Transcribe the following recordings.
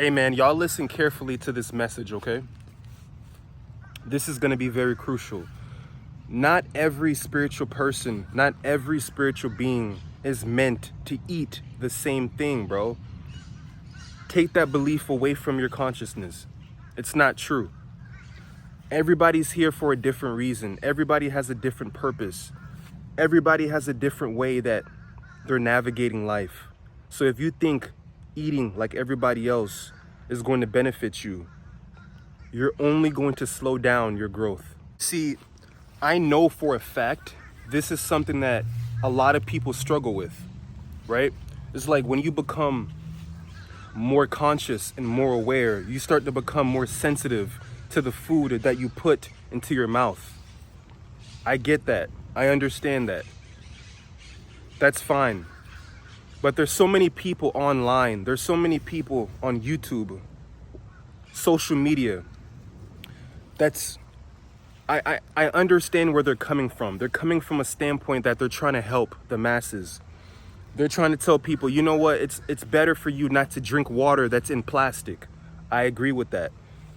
Hey man, y'all listen carefully to this message, okay? This is going to be very crucial. Not every spiritual person, not every spiritual being is meant to eat the same thing, bro. Take that belief away from your consciousness. It's not true. Everybody's here for a different reason. Everybody has a different purpose. Everybody has a different way that they're navigating life. So if you think eating like everybody else is going to benefit you, you're only going to slow down your growth. See, I know for a fact this is something that a lot of people struggle with, right? It's like when you become more conscious and more aware, you start to become more sensitive to the food that you put into your mouth. I get that. I understand that. That's fine. But there's so many people online. There's so many people on YouTube, social media. I understand where they're coming from. They're coming from a standpoint that they're trying to help the masses. They're trying to tell people, you know what, it's better for you not to drink water that's in plastic. I agree with that.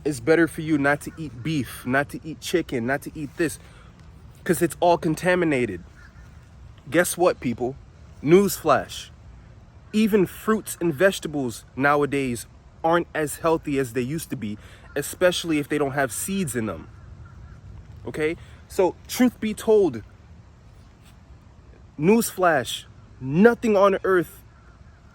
It's better for you not to eat beef, not to eat chicken, not to eat this, because it's all contaminated. Guess what, people? Newsflash. Even fruits and vegetables nowadays aren't as healthy as they used to be, especially if they don't have seeds in them. Okay? So, truth be told, newsflash, nothing on earth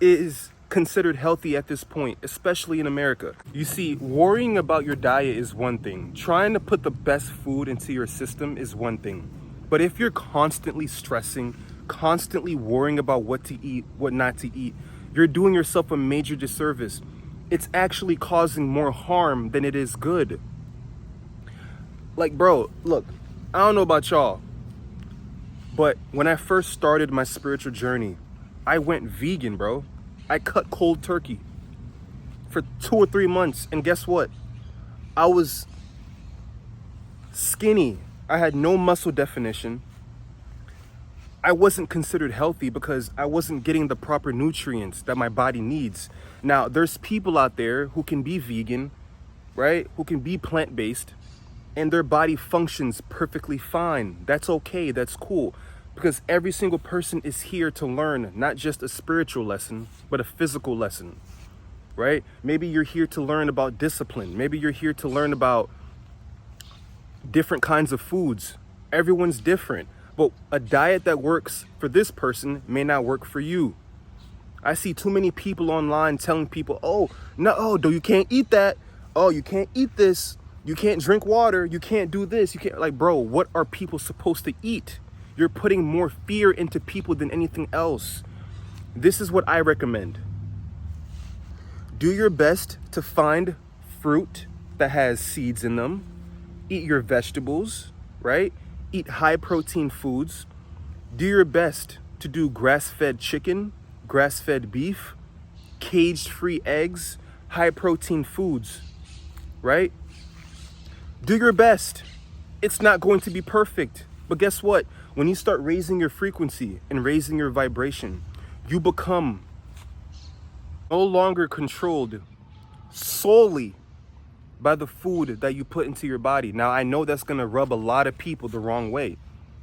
is considered healthy at this point, especially in America. You see, worrying about your diet is one thing. Trying to put the best food into your system is one thing. But if you're constantly stressing, constantly worrying about what to eat, what not to eat, you're doing yourself a major disservice. It's actually causing more harm than it is good. Like, bro, look, I don't know about y'all, but when I first started my spiritual journey, I went vegan, bro. I cut cold turkey for 2 or 3 months. And guess what? I was skinny. I had no muscle definition. I wasn't considered healthy because I wasn't getting the proper nutrients that my body needs. Now, there's people out there who can be vegan, right? Who can be plant-based, and their body functions perfectly fine. That's okay. That's cool. Because every single person is here to learn not just a spiritual lesson, but a physical lesson, right? Maybe you're here to learn about discipline. Maybe you're here to learn about different kinds of foods. Everyone's different, but a diet that works for this person may not work for you. I see too many people online telling people, oh, no, you can't eat that. Oh, you can't eat this. You can't drink water. You can't do this. You can't, like, bro, what are people supposed to eat? You're putting more fear into people than anything else. This is what I recommend. Do your best to find fruit that has seeds in them. Eat your vegetables, right? Eat high protein foods. Do your best to do grass-fed chicken, grass-fed beef, cage-free eggs, high protein foods, right? Do your best. It's not going to be perfect, but guess what? When you start raising your frequency and raising your vibration, you become no longer controlled solely by the food that you put into your body. Now, I know that's going to rub a lot of people the wrong way.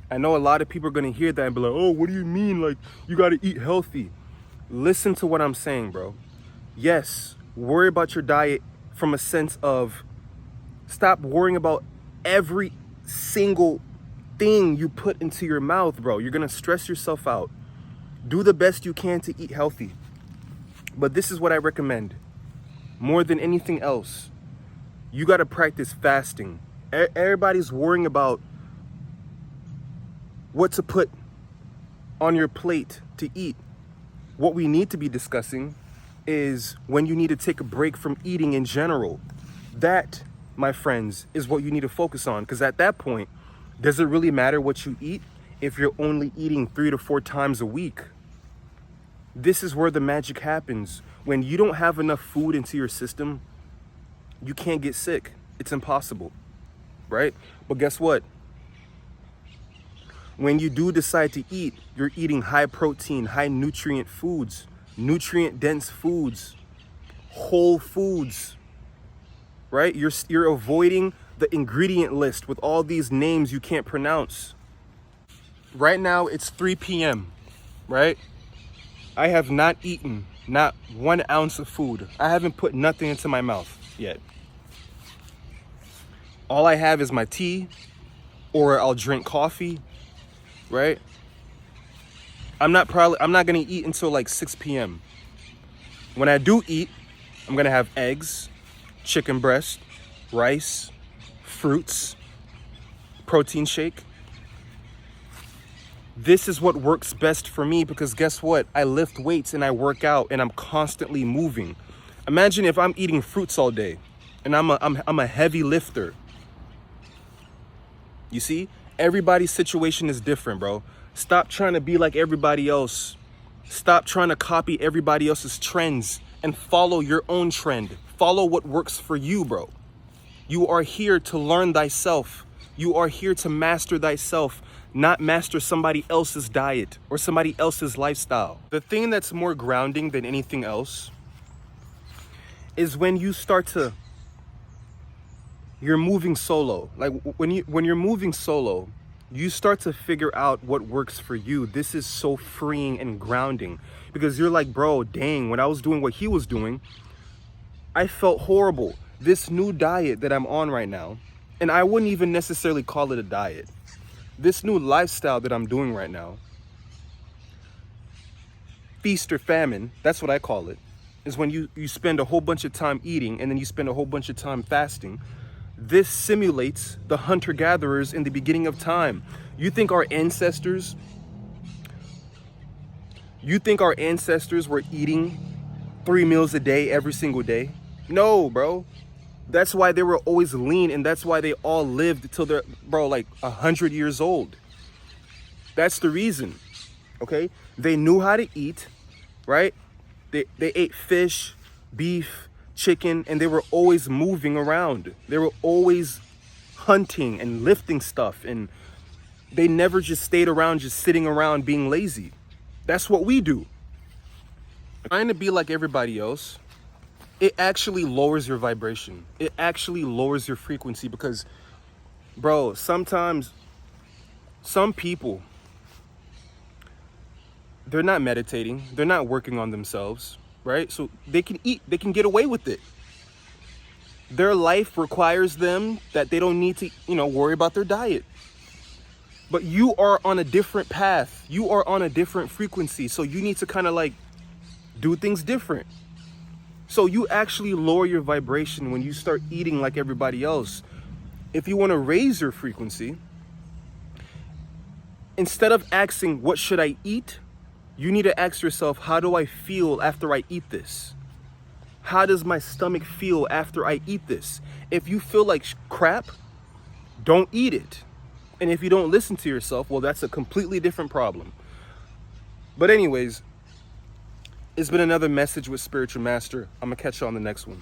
I know a lot of people are going to hear that and be like, oh, what do you mean? Like, you got to eat healthy. Listen to what I'm saying, bro. Yes, worry about your diet from a sense of stop worrying about every single thing you put into your mouth, bro. You're going to stress yourself out. Do the best you can to eat healthy. But this is what I recommend. More than anything else, you got to practice fasting. Everybody's worrying about what to put on your plate to eat. What we need to be discussing is when you need to take a break from eating in general. That, my friends, is what you need to focus on. Because at that point, does it really matter what you eat if you're only eating 3 to 4 times a week? This is where the magic happens. When you don't have enough food into your system, you can't get sick. It's impossible, right? But guess what? When you do decide to eat, you're eating high protein, high nutrient foods, nutrient dense foods, whole foods, right? You're avoiding the ingredient list with all these names you can't pronounce. Right now it's 3 p.m., right? I have not eaten not 1 ounce of food. I haven't put nothing into my mouth yet. All I have is my tea, or I'll drink coffee, right? I'm not gonna eat until like 6 p.m. When I do eat, I'm gonna have eggs, chicken breast, rice, fruits, protein shake. This is what works best for me, because guess what? I lift weights and I work out and I'm constantly moving. Imagine if I'm eating fruits all day and I'm a heavy lifter. You see? Everybody's situation is different, bro. Stop trying to be like everybody else. Stop trying to copy everybody else's trends and follow your own trend. Follow what works for you, bro. You are here to learn thyself. You are here to master thyself, not master somebody else's diet or somebody else's lifestyle. The thing that's more grounding than anything else is when you start to, you're moving solo. Like when you're moving solo, you start to figure out what works for you. This is so freeing and grounding, because you're like, bro, dang, when I was doing what he was doing, I felt horrible. This new diet that I'm on right now, and I wouldn't even necessarily call it a diet. This new lifestyle that I'm doing right now, feast or famine, that's what I call it, is when you spend a whole bunch of time eating and then you spend a whole bunch of time fasting. This simulates the hunter-gatherers in the beginning of time. You think our ancestors were eating 3 meals a day every single day? No, bro. That's why they were always lean, and that's why they all lived till they're, bro, like 100 years old. That's the reason, okay? They knew how to eat, right? They ate fish, beef, chicken, and they were always moving around. They were always hunting and lifting stuff, and they never just stayed around just sitting around being lazy. That's what we do. Trying to be like everybody else, it actually lowers your vibration. It actually lowers your frequency, because, bro, sometimes some people, they're not meditating, they're not working on themselves, right? So they can eat, they can get away with it. Their life requires them that they don't need to, worry about their diet. But you are on a different path. You are on a different frequency. So you need to kind of like do things different. So you actually lower your vibration when you start eating like everybody else. If you want to raise your frequency, instead of asking, what should I eat? You need to ask yourself, how do I feel after I eat this? How does my stomach feel after I eat this? If you feel like crap, don't eat it. And if you don't listen to yourself, well, that's a completely different problem. But anyways, it's been another message with Spiritual Master. I'm gonna catch you on the next one.